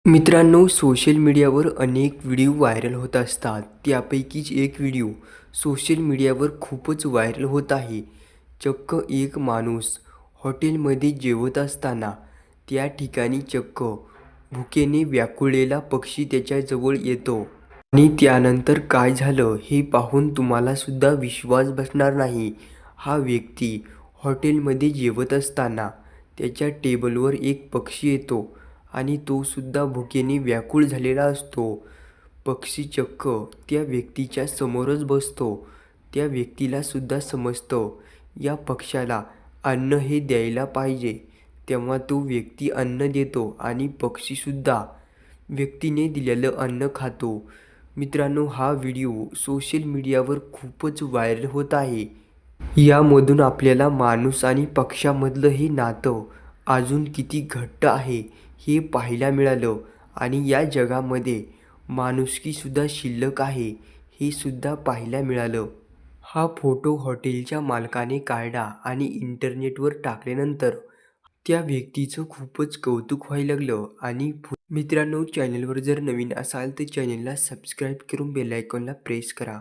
मित्रांनो, सोशल मीडियावर अनेक व्हिडिओ व्हायरल होत असतात. त्यापैकीच एक व्हिडिओ सोशल मीडियावर खूपच व्हायरल होत आहे. चक्क एक माणूस हॉटेलमध्ये जेवत असताना त्या ठिकाणी चक्क भुकेने व्याकुळलेला पक्षी त्याच्याजवळ येतो आणि त्यानंतर काय झालं हे पाहून तुम्हाला सुद्धा विश्वास बसणार नाही. हा व्यक्ती हॉटेलमध्ये जेवत असताना त्याच्या टेबलवर एक पक्षी येतो आणि तो सुद्धा भुकेने व्याकुळ झालेला असतो. पक्षी चक्क त्या व्यक्तीच्या समोरच बसतो. त्या व्यक्तीला सुद्धा समजतं या पक्ष्याला अन्न हे द्यायला पाहिजे. तेव्हा तो व्यक्ती अन्न देतो आणि पक्षीसुद्धा व्यक्तीने दिलेलं अन्न खातो. मित्रांनो, हा व्हिडिओ सोशल मीडियावर खूपच व्हायरल होत आहे. यामधून आपल्याला माणूस आणि पक्ष्यामधलं हे नातं अजून किती घट्ट आहे हे पाहायला मिळालं आणि या जगामध्ये माणुसकीसुद्धा शिल्लक आहे हे सुद्धा पाहायला मिळालं. हा फोटो हॉटेलच्या मालकाने काढला आणि इंटरनेटवर टाकल्यानंतर त्या व्यक्तीचं खूपच कौतुक व्हायला लागलं आणि मित्रांनो, चॅनलवर जर नवीन असाल तर चॅनलला सबस्क्राईब करून बेल आयकॉनला प्रेस करा.